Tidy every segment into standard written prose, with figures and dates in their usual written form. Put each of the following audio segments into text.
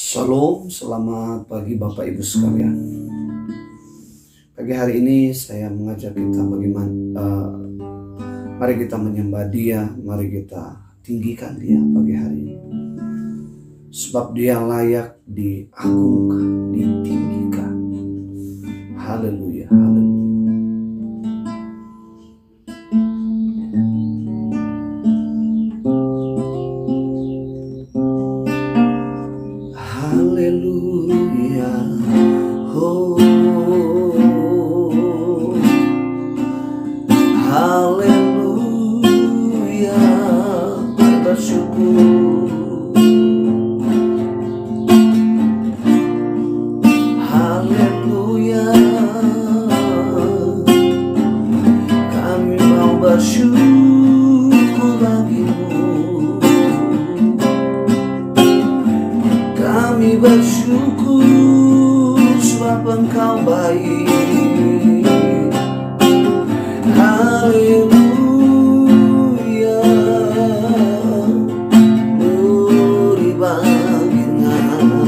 Shalom, selamat pagi Bapak Ibu sekalian. Pagi hari ini saya mengajak kita bagaimana mari kita menyembah Dia, mari kita tinggikan Dia pagi hari ini. Sebab Dia layak diagungkan, ditinggikan. Haleluya, haleluya. Haleluya, oh, haleluya, bersyukur, haleluya, kami mau bersyukur bagimu. Kami bersyukur sebab Engkau baik. Haleluya, beri bagi namamu.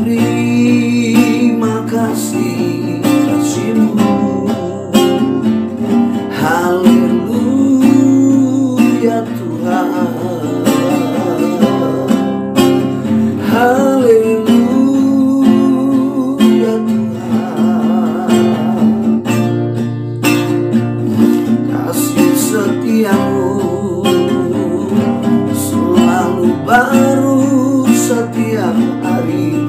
Terima kasih kasih-Mu. Haleluya Tuhan. Haleluya Tuhan. Kasih setiamu selalu baru setiap hari,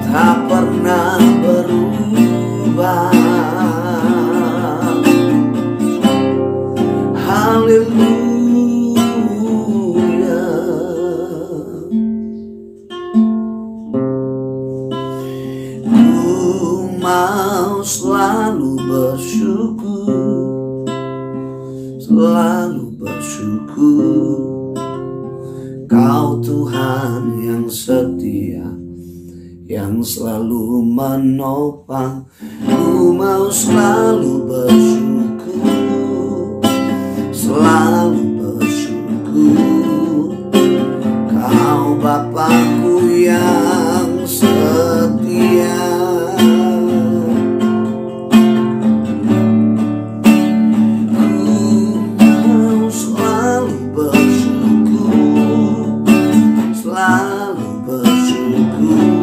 tak pernah berubah. Haleluya. Ku mau selalu bersyukur, selalu bersyukur. Kau Tuhan yang setia, yang selalu menopang. Ku mau selalu bersyukur, selalu bersyukur. Kau Bapakku yang setia. Ku mau selalu bersyukur, selalu bersyukur.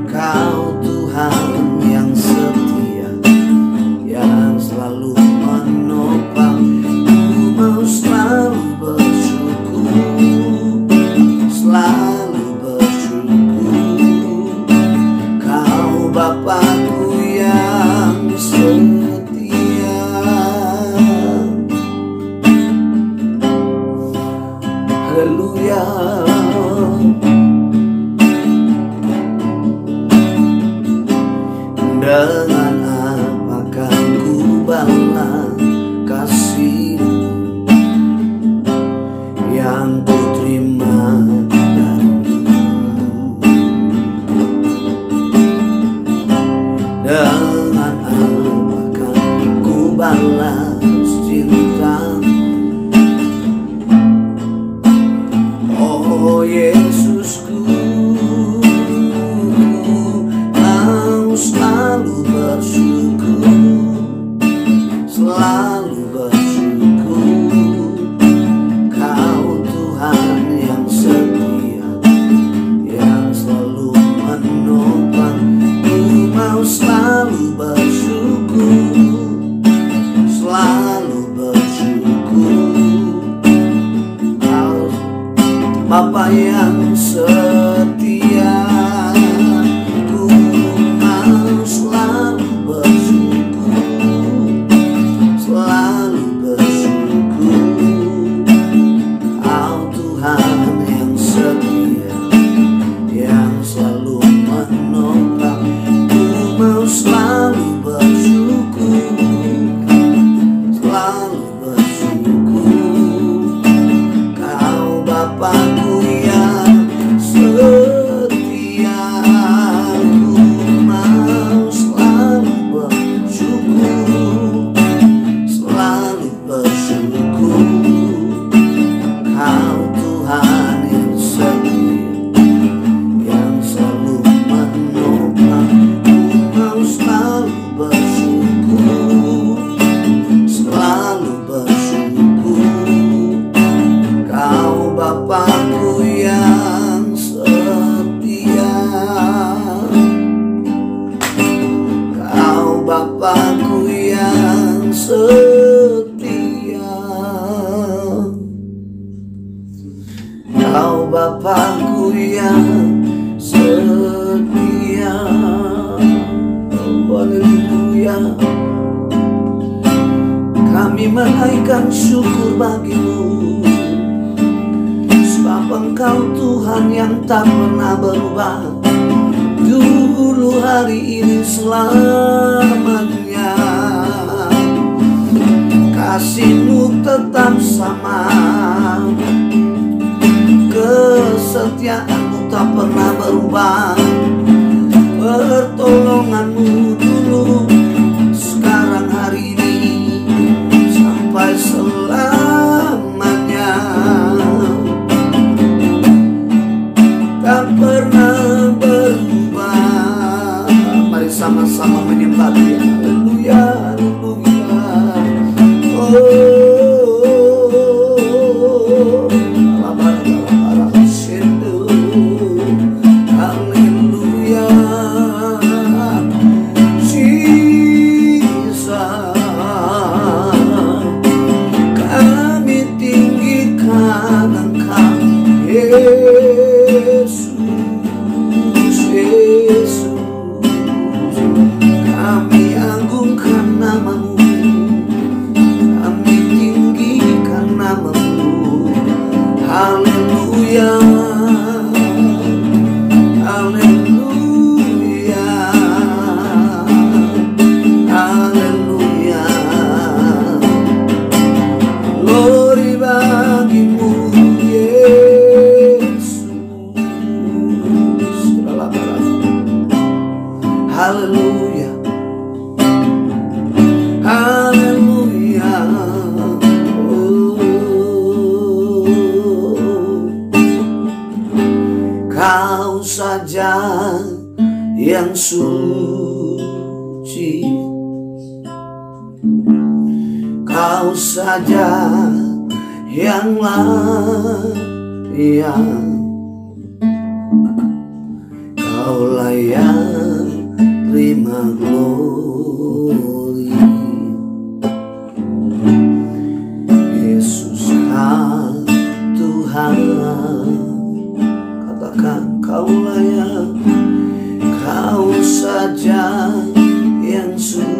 Kau Tuhan yang setia, yang selalu menopang. Ku mau selalu bersyukur, selalu bersyukur. Kau Bapakku yang setia. Haleluya. Dengan apakah ku balas kasih-Mu yang ku terima darimu? Dengan apakah ku balas cinta-Mu? Oh Yesusku, mau selalu bersyukur, menaikkan syukur bagimu, sebab Engkau Tuhan yang tak pernah berubah, dulu, hari ini, selamanya. Kasih-Mu tetap sama, kesetiaan-Mu tak pernah berubah, pertolongan-Mu dulu, sekarang, hari ini, sampai selamanya. Tak pernah berubah. Mari sama-sama menyembah Dia. Haleluya, haleluya. Haleluya. Jesus, kami tinggikan Engkau, Yesus, Yesus. Kami agungkan nama-Mu, kami tinggikan nama-Mu. Haleluya, haleluya, haleluya. Glory bagi-Mu, Yesus. Haleluya, haleluya. Kau saja yang suci, Kau saja yang layak, Kau layak terima glory. Yesus, Tuhan, katakan Kau layak, Kau saja yang suci,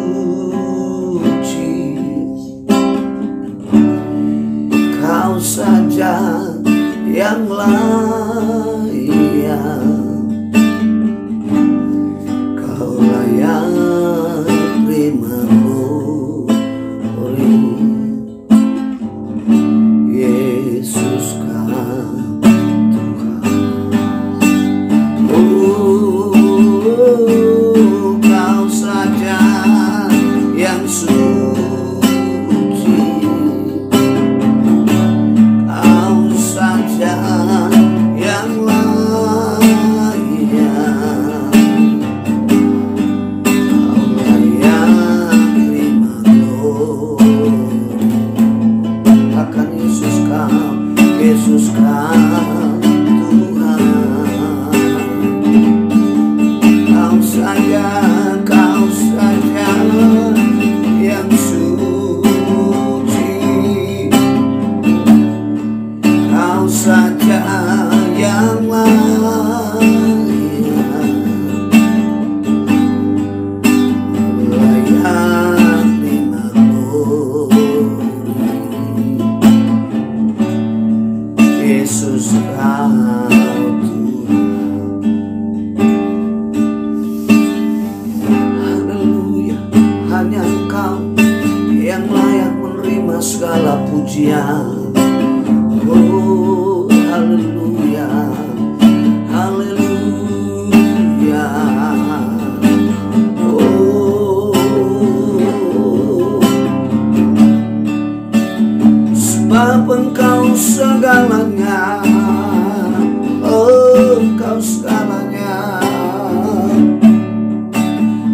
Kau saja yang layak, Kau layak terima glory. Yesus, Kau saja yang suci, Kau saja yang layak, Kau layak terima glory. Akan Yesus Kau, Yesus Kau Kau saja yang suci, Kau saja yang layak, layak terima glory. Yesus Kau hanya Engkau yang layak menerima segala pujian. Oh, haleluya, haleluya. Oh, sebab Engkau segalanya, oh, Engkau segalanya,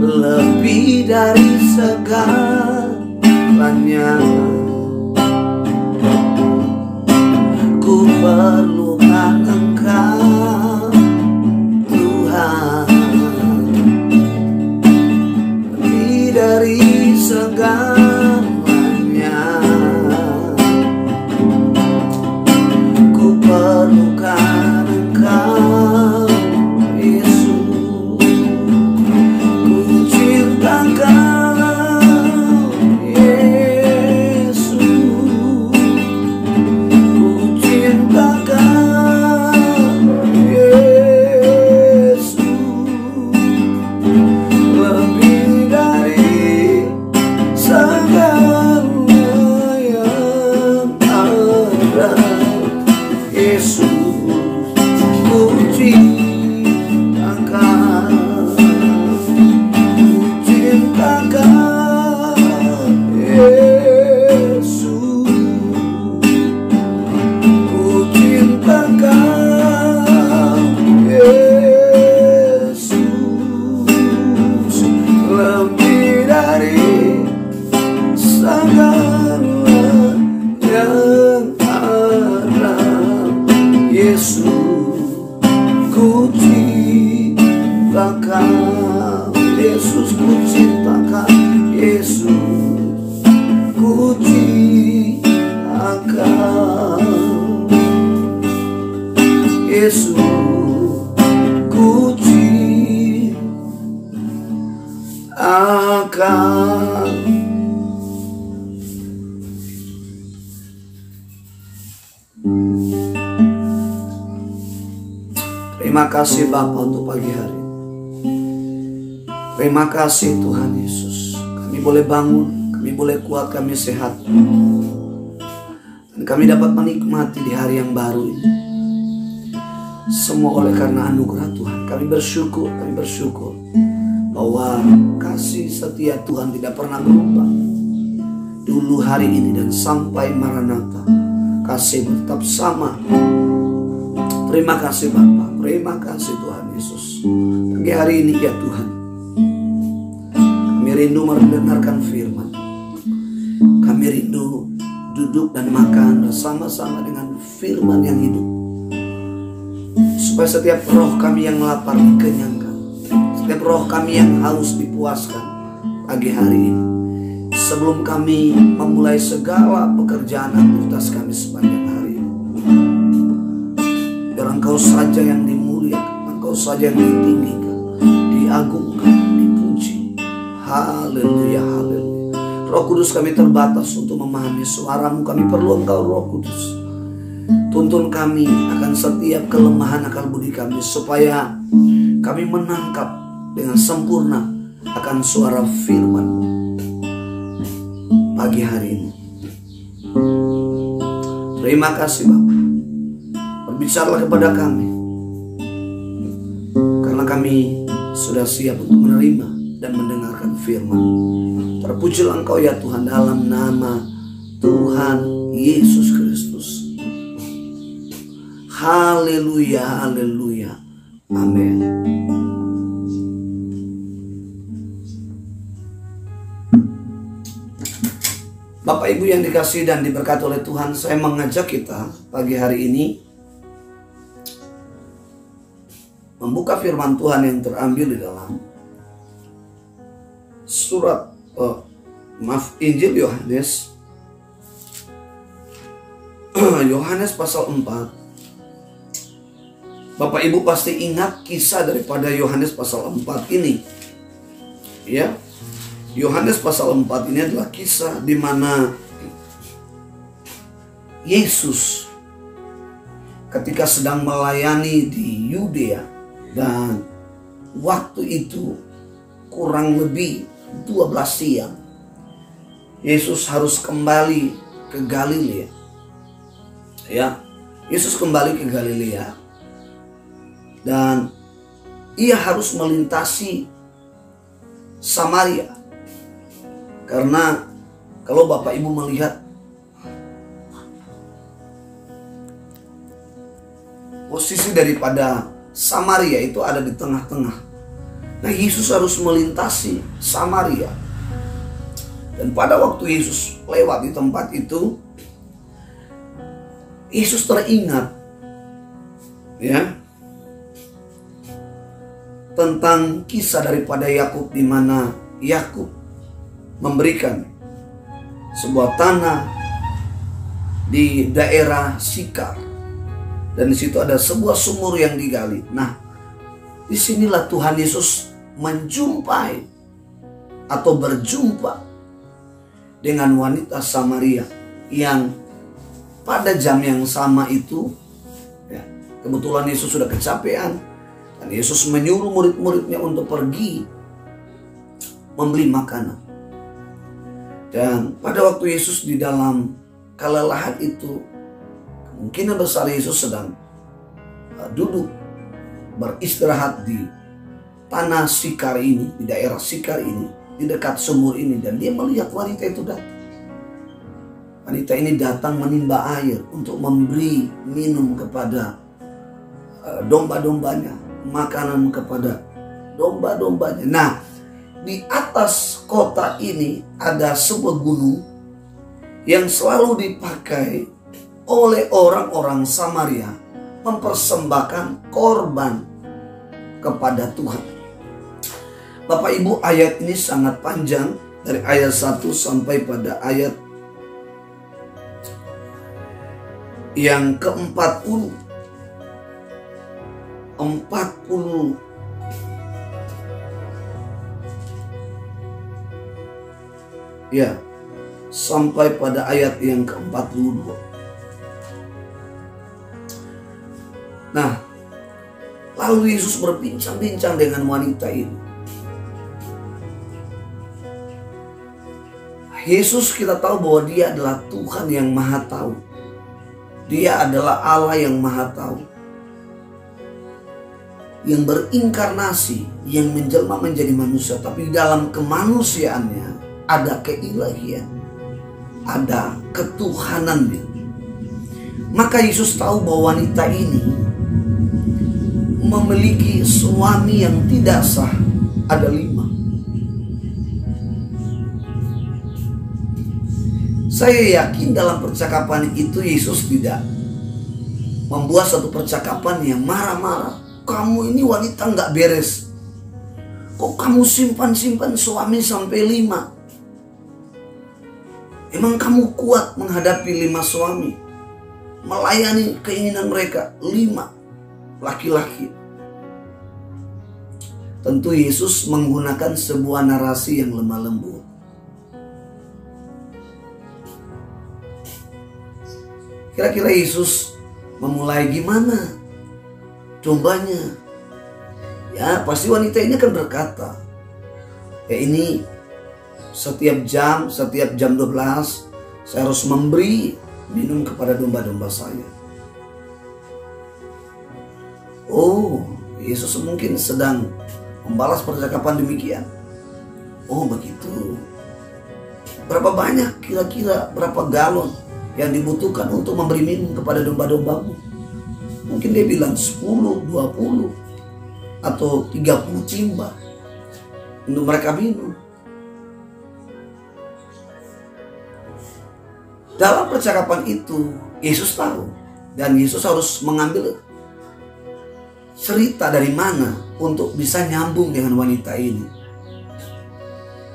lebih dari segalanya. Ku perlukan Engkau, Tuhan, lebih dari segalanya. Ku perlukan Engkau, Yesus. Ku cinta Engkau, Yesus. Kau Yesus, ku cinta Kau Yesus, ku cinta Kau Yesus, ku cinta Kau. Terima kasih Bapa untuk pagi hari. Terima kasih Tuhan Yesus. Kami boleh bangun, kami boleh kuat, kami sehat. Dan kami dapat menikmati di hari yang baru ini. Semua oleh karena anugerah Tuhan. Kami bersyukur bahwa kasih setia Tuhan tidak pernah berubah. Dulu, hari ini, dan sampai Maranatha, kasih tetap sama. Terima kasih Bapa, terima kasih Tuhan Yesus. Pagi hari ini ya Tuhan, kami rindu mendengarkan firman. Kami rindu duduk dan makan bersama-sama dengan firman yang hidup. Supaya setiap roh kami yang lapar dikenyangkan, setiap roh kami yang haus dipuaskan pagi hari ini. Sebelum kami memulai segala pekerjaan aktivitas kami sepanjang hari ini, biar Engkau saja yang dimuliakan, Engkau saja yang ditinggikan, diagungkan, dipuji. Haleluya, haleluya. Roh Kudus, kami terbatas untuk memahami suara-Mu. Kami perlu Engkau Roh Kudus. Tuntun kami akan setiap kelemahan akal budi kami, supaya kami menangkap dengan sempurna akan suara firman-Mu pagi hari ini. Terima kasih Bapa. Berbicaralah kepada kami, karena kami sudah siap untuk menerima dan mendengarkan firman. Terpujilah Engkau ya Tuhan, dalam nama Tuhan Yesus Kristus. Haleluya, haleluya, amin. Bapak Ibu yang dikasihi dan diberkati oleh Tuhan, saya mengajak kita pagi hari ini membuka firman Tuhan yang terambil di dalam surat Injil Yohanes Yohanes pasal 4. Bapak Ibu pasti ingat kisah daripada Yohanes pasal 4 ini. Ya. Yohanes pasal 4 ini adalah kisah di mana Yesus ketika sedang melayani di Yudea, dan waktu itu kurang lebih 12 siang, Yesus harus kembali ke Galilea. Ya, Yesus kembali ke Galilea dan ia harus melintasi Samaria. Karena kalau Bapak Ibu melihat posisi daripada Samaria itu ada di tengah-tengah. Nah, Yesus harus melintasi Samaria. Dan pada waktu Yesus lewat di tempat itu, Yesus teringat ya tentang kisah daripada Yakub, di mana Yakub memberikan sebuah tanah di daerah Sikar, dan di situ ada sebuah sumur yang digali. Nah, disinilah Tuhan Yesus menjumpai atau berjumpa dengan wanita Samaria yang pada jam yang sama itu, ya, kebetulan Yesus sudah kecapean dan Yesus menyuruh murid-muridnya untuk pergi membeli makanan. Dan pada waktu Yesus di dalam kelelahan itu, kemungkinan besar Yesus sedang duduk beristirahat di tanah Sikar ini, di daerah Sikar ini, di dekat sumur ini, dan dia melihat wanita itu datang. Wanita ini datang menimba air untuk memberi minum kepada domba-dombanya, makanan kepada domba-dombanya. Nah, di atas kota ini ada sebuah gunung yang selalu dipakai oleh orang-orang Samaria mempersembahkan korban kepada Tuhan. Bapak Ibu, ayat ini sangat panjang, dari ayat 1 sampai pada ayat yang ke-40. 40. Ya, sampai pada ayat yang ke-42. Nah, lalu Yesus berbincang-bincang dengan wanita ini. Yesus, kita tahu bahwa dia adalah Tuhan yang Maha Tahu. Dia adalah Allah yang Maha Tahu, yang berinkarnasi, yang menjelma menjadi manusia. Tapi dalam kemanusiaannya ada keilahian, ada ketuhanannya. Maka Yesus tahu bahwa wanita ini memiliki suami yang tidak sah. Ada 5. Saya yakin dalam percakapan itu Yesus tidak membuat satu percakapan yang marah-marah. Kamu ini wanita nggak beres. Kok kamu simpan-simpan suami sampai 5? Emang kamu kuat menghadapi 5 suami? Melayani keinginan mereka 5 laki-laki. Tentu Yesus menggunakan sebuah narasi yang lemah lembut. Kira-kira Yesus memulai gimana? Combanya. Ya, pasti wanita ini akan berkata, ya ini setiap jam 12 saya harus memberi minum kepada domba-domba saya. Oh, Yesus mungkin sedang membalas percakapan demikian. Oh begitu. Berapa banyak kira-kira, berapa galon yang dibutuhkan untuk memberi minum kepada domba-dombamu? Mungkin dia bilang 10, 20 atau 30 timba untuk mereka minum. Dalam percakapan itu Yesus tahu, dan Yesus harus mengambil cerita dari mana untuk bisa nyambung dengan wanita ini.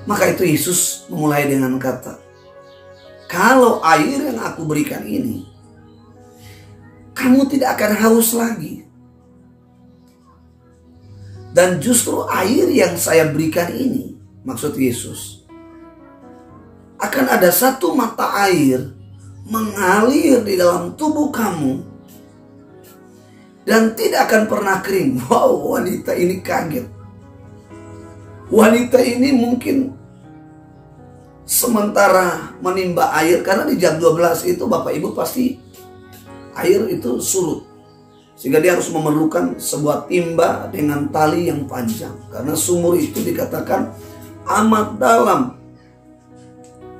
Maka itu Yesus memulai dengan kata, kalau air yang aku berikan ini, kamu tidak akan haus lagi. Dan justru air yang saya berikan ini, maksud Yesus, akan ada satu mata air mengalir di dalam tubuh kamu dan tidak akan pernah kering. Wow, wanita ini kaget. Wanita ini mungkin sementara menimba air, karena di jam 12 itu Bapak Ibu pasti air itu surut, sehingga dia harus memerlukan sebuah timba dengan tali yang panjang, karena sumur itu dikatakan amat dalam.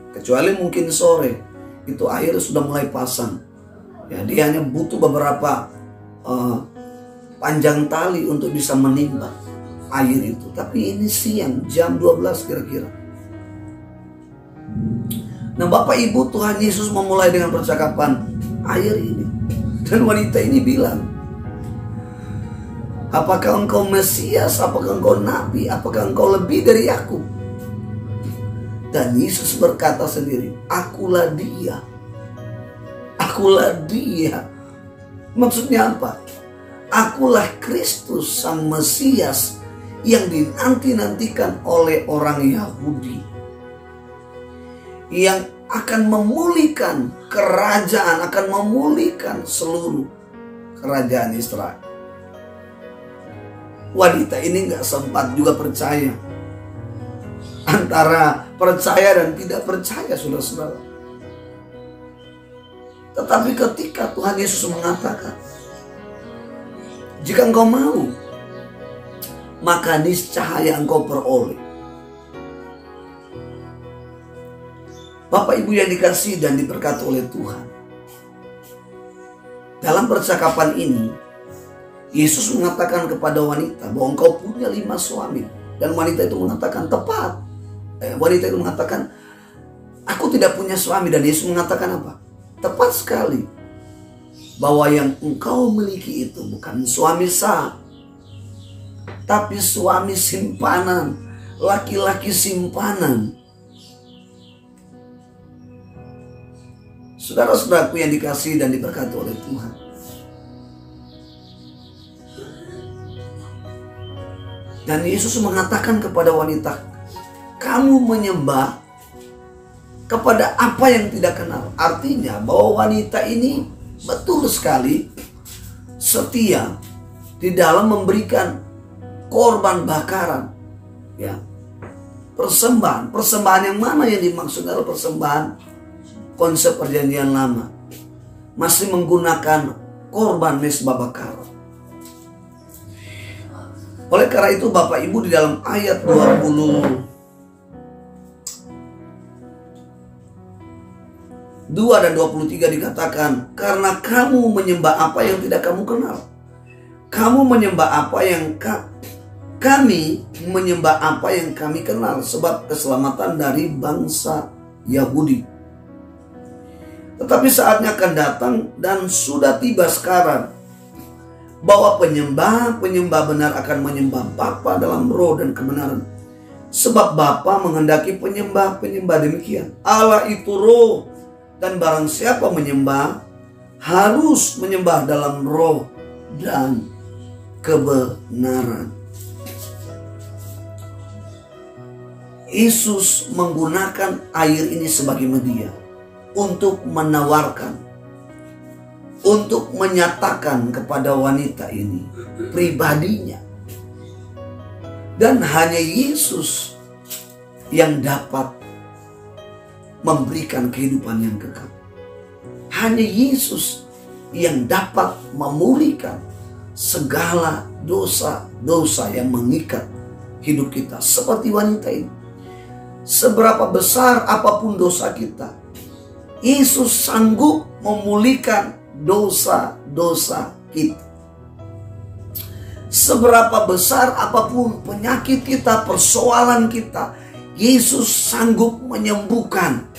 Kecuali mungkin sore itu air sudah mulai pasang, ya dia hanya butuh beberapa panjang tali untuk bisa menimba air itu. Tapi ini siang jam 12 kira-kira. Nah Bapak Ibu, Tuhan Yesus memulai dengan percakapan air ini. Dan wanita ini bilang, apakah engkau Mesias? Apakah engkau Nabi? Apakah engkau lebih dari aku? Dan Yesus berkata sendiri, akulah dia. Akulah dia. Maksudnya apa? Akulah Kristus sang Mesias yang dinanti-nantikan oleh orang Yahudi, yang akan memulihkan kerajaan, akan memulihkan seluruh kerajaan Israel. Wanita ini gak sempat juga percaya. Antara percaya dan tidak percaya, saudara-saudara. Tetapi ketika Tuhan Yesus mengatakan, jika engkau mau, maka niscaya engkau peroleh. Bapak Ibu yang dikasihi dan diberkati oleh Tuhan, dalam percakapan ini Yesus mengatakan kepada wanita bahwa engkau punya 5 suami. Dan wanita itu mengatakan tepat. Wanita itu mengatakan, aku tidak punya suami. Dan Yesus mengatakan apa? Tepat sekali, bahwa yang engkau miliki itu bukan suami sah, tapi suami simpanan. laki-laki simpanan. Saudara-saudaraku yang dikasihi dan diberkati oleh Tuhan, dan Yesus mengatakan kepada wanita, kamu menyembah kepada apa yang tidak kenal. Artinya bahwa wanita ini betul sekali setia di dalam memberikan korban bakaran, ya, persembahan yang mana yang dimaksud adalah persembahan konsep perjanjian lama, masih menggunakan korban mezbah bakaran. Oleh karena itu Bapak Ibu, di dalam ayat 22 dan 23 dikatakan, karena kamu menyembah apa yang tidak kamu kenal. Kamu menyembah apa yang kami menyembah apa yang kami kenal, sebab keselamatan dari bangsa Yahudi. Tetapi saatnya akan datang dan sudah tiba sekarang, bahwa penyembah benar akan menyembah Bapa dalam roh dan kebenaran. Sebab Bapa menghendaki penyembah demikian. Allah itu roh, dan barang siapa menyembah harus menyembah dalam roh dan kebenaran. Yesus menggunakan air ini sebagai media untuk menawarkan, untuk menyatakan kepada wanita ini pribadinya. Dan hanya Yesus yang dapat memberikan kehidupan yang kekal. Hanya Yesus yang dapat memulihkan segala dosa-dosa yang mengikat hidup kita. Seperti wanita ini, seberapa besar apapun dosa kita, Yesus sanggup memulihkan dosa-dosa kita. Seberapa besar apapun penyakit kita, persoalan kita, Yesus sanggup menyembuhkan.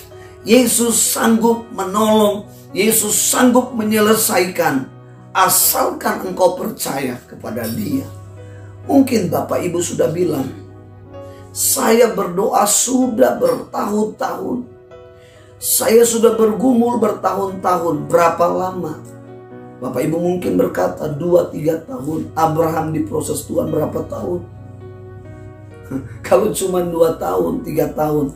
Yesus sanggup menolong. Yesus sanggup menyelesaikan, asalkan engkau percaya kepada Dia. Mungkin Bapak Ibu sudah bilang, saya berdoa sudah bertahun-tahun. Saya sudah bergumul bertahun-tahun. Berapa lama? Bapak Ibu mungkin berkata 2-3 tahun. Abraham diproses Tuhan berapa tahun? Kalau cuma 2 tahun, 3 tahun,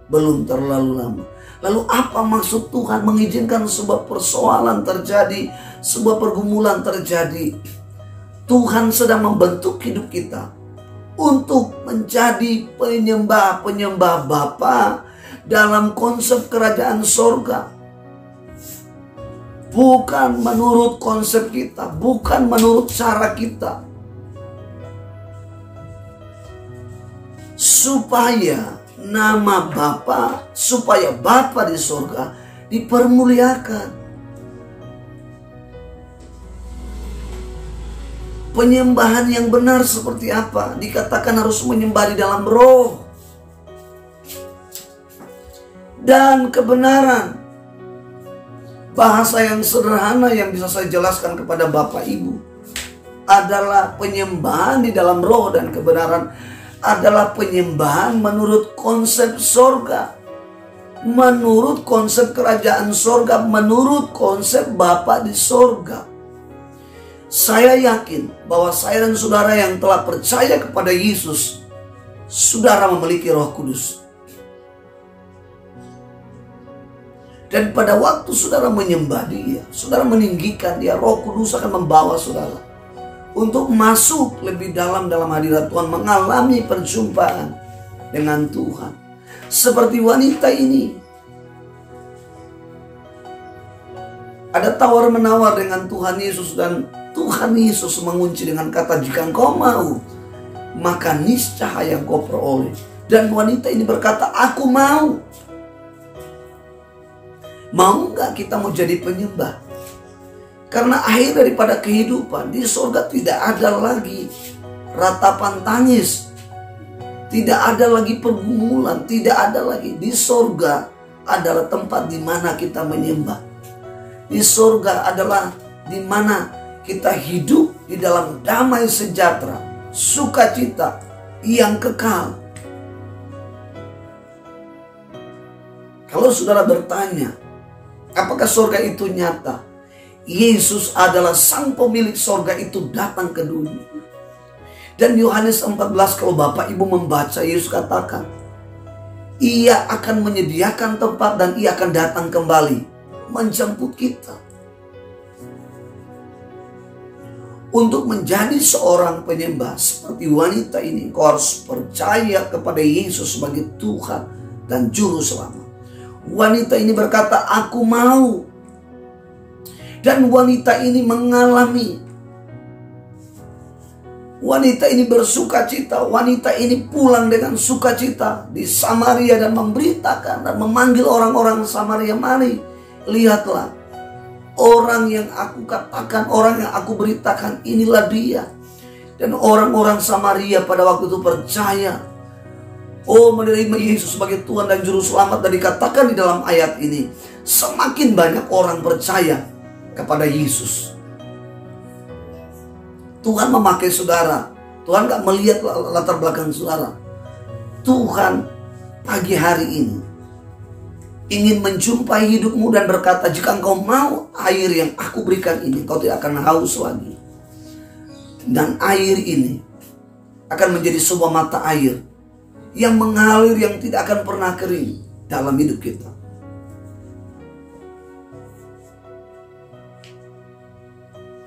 belum terlalu lama. Lalu apa maksud Tuhan mengizinkan sebuah persoalan terjadi, sebuah pergumulan terjadi? Tuhan sedang membentuk hidup kita untuk menjadi penyembah Bapa dalam konsep kerajaan sorga. Bukan menurut konsep kita, bukan menurut cara kita. Supaya nama Bapa, supaya Bapa di sorga dipermuliakan. Penyembahan yang benar seperti apa? Dikatakan harus menyembah di dalam roh dan kebenaran. Bahasa yang sederhana yang bisa saya jelaskan kepada Bapak Ibu adalah penyembahan di dalam roh dan kebenaran adalah penyembahan menurut konsep sorga, menurut konsep kerajaan sorga, menurut konsep Bapa di sorga. Saya yakin bahwa saya dan saudara yang telah percaya kepada Yesus, saudara memiliki Roh Kudus. Dan pada waktu saudara menyembah Dia, saudara meninggikan Dia, Roh Kudus akan membawa saudara untuk masuk lebih dalam hadirat Tuhan, mengalami perjumpaan dengan Tuhan. Seperti wanita ini, ada tawar-menawar dengan Tuhan Yesus, dan Tuhan Yesus mengunci dengan kata, jika engkau mau, maka niscaya engkau peroleh. Dan wanita ini berkata, aku mau. Mau nggak kita mau jadi penyembah? Karena akhir daripada kehidupan di sorga tidak ada lagi ratapan tangis, tidak ada lagi pergumulan, tidak ada lagi. Di sorga adalah tempat di mana kita menyembah. Di sorga adalah di mana kita hidup di dalam damai sejahtera, sukacita yang kekal, Kalau saudara bertanya, apakah sorga itu nyata? Yesus adalah sang pemilik sorga itu datang ke dunia. Dan Yohanes 14 kalau Bapak Ibu membaca, Yesus katakan, Ia akan menyediakan tempat dan Ia akan datang kembali menjemput kita. Untuk menjadi seorang penyembah seperti wanita ini, kau harus percaya kepada Yesus sebagai Tuhan dan Juru Selamat. Wanita ini berkata, aku mau. Dan wanita ini mengalami. Wanita ini bersukacita. Wanita ini pulang dengan sukacita di Samaria dan memberitakan dan memanggil orang-orang Samaria, mari lihatlah. Orang yang aku katakan, orang yang aku beritakan, inilah dia. Dan orang-orang Samaria pada waktu itu percaya. Oh, menerima Yesus sebagai Tuhan dan Juru Selamat. Dan dikatakan di dalam ayat ini, semakin banyak orang percaya kepada Yesus. Tuhan memakai saudara. Tuhan gak melihat latar belakang saudara. Tuhan pagi hari ini ingin menjumpai hidupmu dan berkata, jika engkau mau air yang aku berikan ini, kau tidak akan haus lagi. Dan air ini akan menjadi sebuah mata air yang mengalir, yang tidak akan pernah kering dalam hidup kita.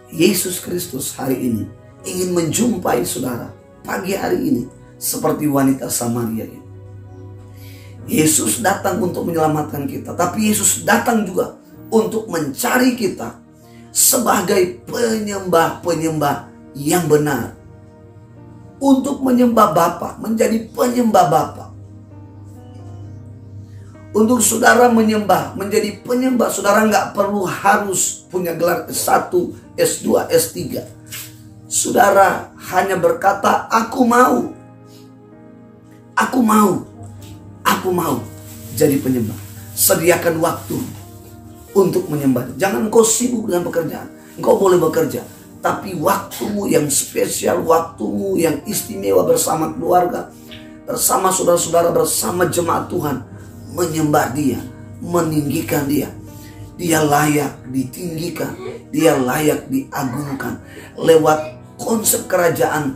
Yesus Kristus hari ini ingin menjumpai saudara pagi hari ini seperti wanita Samaria ini. Yesus datang untuk menyelamatkan kita, tapi Yesus datang juga untuk mencari kita sebagai penyembah-penyembah yang benar. Untuk menyembah Bapa, menjadi penyembah Bapa. Untuk saudara menyembah, menjadi penyembah, saudara nggak perlu harus punya gelar S1, S2, S3. Saudara hanya berkata, aku mau. Aku mau. Aku mau jadi penyembah. Sediakan waktu untuk menyembah. Jangan kau sibuk dengan pekerjaan. Engkau boleh bekerja, tapi waktumu yang spesial, waktumu yang istimewa bersama keluarga, bersama saudara-saudara, bersama jemaat Tuhan, menyembah Dia, meninggikan Dia. Dia layak ditinggikan, Dia layak diagungkan lewat konsep kerajaan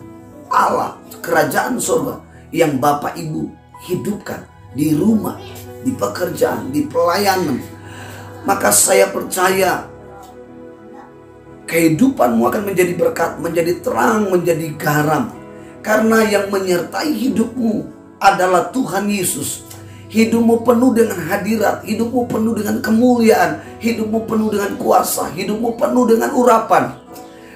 Allah, kerajaan surga yang Bapak Ibu hidupkan di rumah, di pekerjaan, di pelayanan. Maka saya percaya kehidupanmu akan menjadi berkat, menjadi terang, menjadi garam. Karena yang menyertai hidupmu adalah Tuhan Yesus. Hidupmu penuh dengan hadirat, hidupmu penuh dengan kemuliaan, hidupmu penuh dengan kuasa, hidupmu penuh dengan urapan.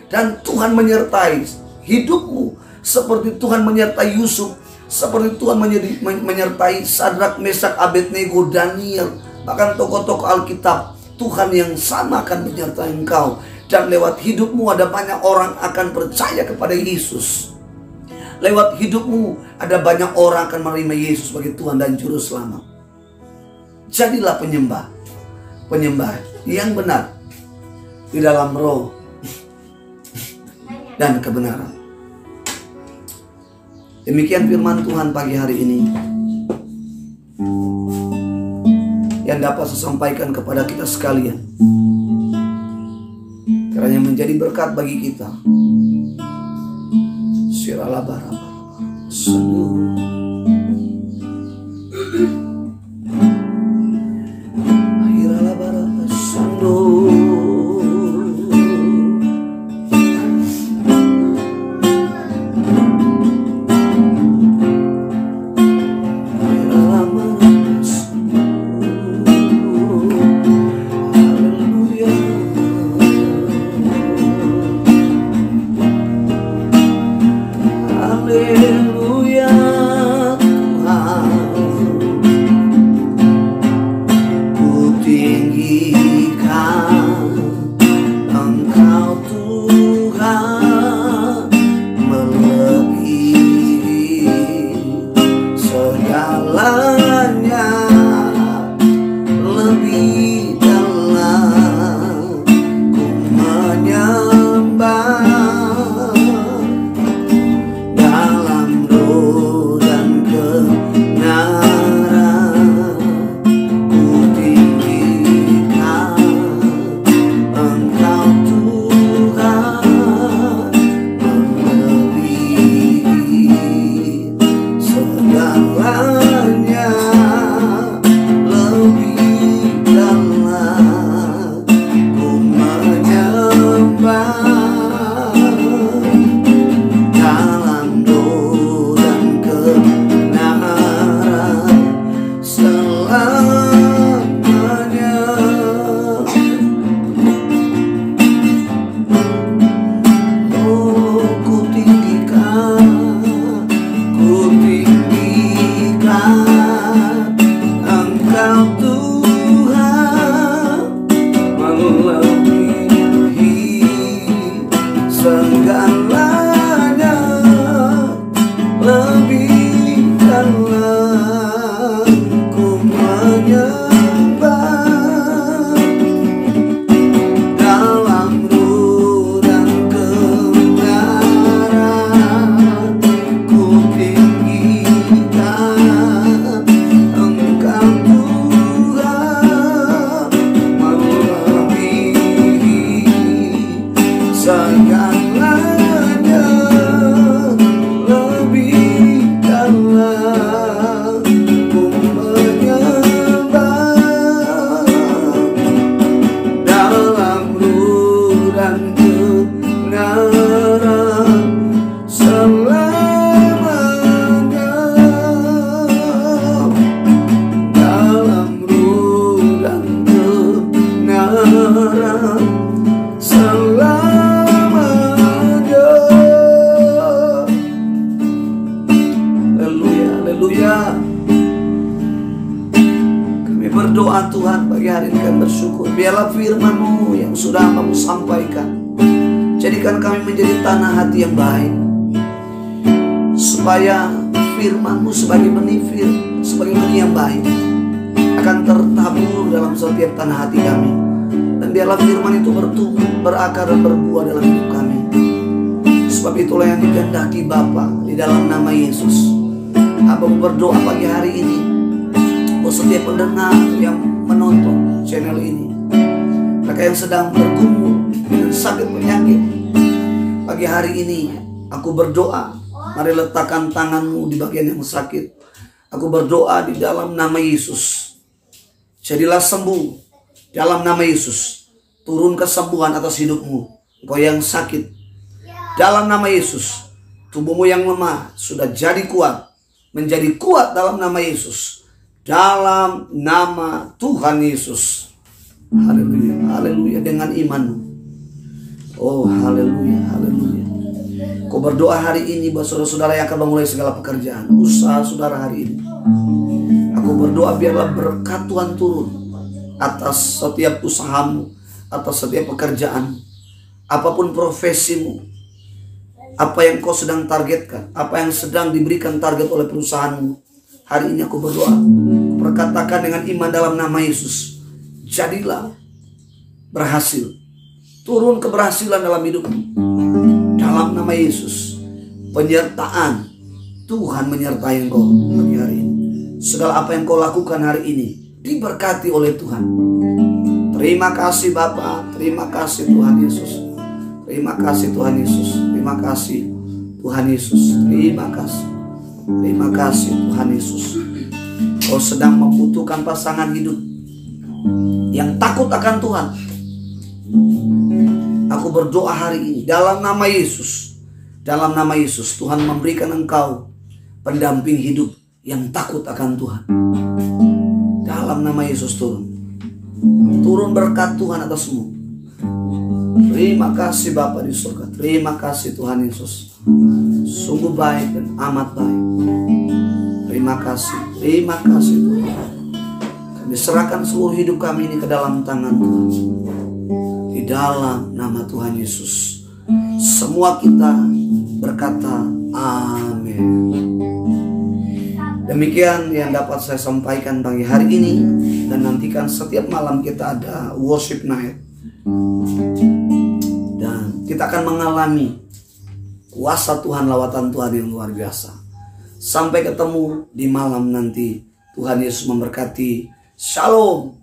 Dan Tuhan menyertai hidupmu seperti Tuhan menyertai Yusuf, seperti Tuhan menyertai Sadrak, Mesak, Abednego, Daniel, bahkan tokoh-tokoh Alkitab. Tuhan yang sama akan menyertai engkau. Dan lewat hidupmu ada banyak orang akan percaya kepada Yesus. Lewat hidupmu ada banyak orang akan menerima Yesus sebagai Tuhan dan Juru Selamat. Jadilah penyembah. Penyembah yang benar di dalam roh dan kebenaran. Demikian firman Tuhan pagi hari ini yang dapat saya sampaikan kepada kita sekalian. Kiranya menjadi berkat bagi kita. Siralabarabara Sanu. Hiralabarabara Sanu. Haleluya. segalanya lebih dalam ku menyembah. Dalam doa dan kebenaran selamanya. Oh, ku tinggikan Engkau Tuhan, melebihi segalanya, lebih dalam ku menyembah. Dalam roh dan kebenaran ku tinggikan Engkau Tuhan, melebihi segalanya, lebih dalam ku menyembah. Dalam roh dan kebenaran selamanya. Dalam roh dan kebenaran selamanya. Haleluya, haleluya. Kami berdoa Tuhan pagi hari ini kami bersyukur. Biarlah firman-Mu yang sudah Kamu sampaikan, jadikan kami menjadi tanah hati yang baik, supaya firman-Mu sebagai benih yang baik akan tertabur dalam setiap tanah hati kami. Dan biarlah firman itu bertumbuh, berakar dan berbuah dalam hidup kami. Sebab itulah yang dikehendaki Bapa di dalam nama Yesus. Hamba berdoa pagi hari ini buat setiap pendengar yang menonton channel ini, mereka yang sedang bergumul dengan sakit penyakit, pagi hari ini aku berdoa, mari letakkan tangan-Mu di bagian yang sakit. Aku berdoa di dalam nama Yesus, jadilah sembuh dalam nama Yesus. Turun kesembuhan atas hidupmu, engkau yang sakit. Dalam nama Yesus, tubuhmu yang lemah sudah jadi kuat, menjadi kuat dalam nama Yesus. Dalam nama Tuhan Yesus. Haleluya, haleluya, dengan imanmu. Oh, haleluya, haleluya. Kau berdoa hari ini buat saudara-saudara yang akan memulai segala pekerjaan, usaha saudara hari ini. Aku berdoa biarlah berkat Tuhan turun atas setiap usahamu, atas setiap pekerjaan, apapun profesimu, apa yang kau sedang targetkan, apa yang sedang diberikan target oleh perusahaanmu. Hari ini aku berdoa, perkatakan dengan iman dalam nama Yesus, jadilah berhasil. Turun keberhasilan dalam hidupmu. Dalam nama Yesus, penyertaan Tuhan menyertai engkau pagi hari ini. Segala apa yang kau lakukan hari ini diberkati oleh Tuhan. Terima kasih Bapa, terima kasih Tuhan Yesus. Terima kasih Tuhan Yesus. Terima kasih Tuhan Yesus. Terima kasih. Terima kasih Tuhan Yesus. Kau sedang membutuhkan pasangan hidup yang takut akan Tuhan. Aku berdoa hari ini dalam nama Yesus. Dalam nama Yesus, Tuhan memberikan engkau pendamping hidup yang takut akan Tuhan. Dalam nama Yesus turun. Turun berkat Tuhan atasmu. Terima kasih Bapa di surga. Terima kasih Tuhan Yesus. Sungguh baik dan amat baik. Terima kasih Tuhan. Kami serahkan seluruh hidup kami ini ke dalam tangan Tuhan. Di dalam nama Tuhan Yesus, semua kita berkata amin. Demikian yang dapat saya sampaikan pagi hari ini. Dan nantikan setiap malam kita ada worship night. Dan kita akan mengalami kuasa Tuhan, lawatan Tuhan yang luar biasa. Sampai ketemu di malam nanti. Tuhan Yesus memberkati. Shalom.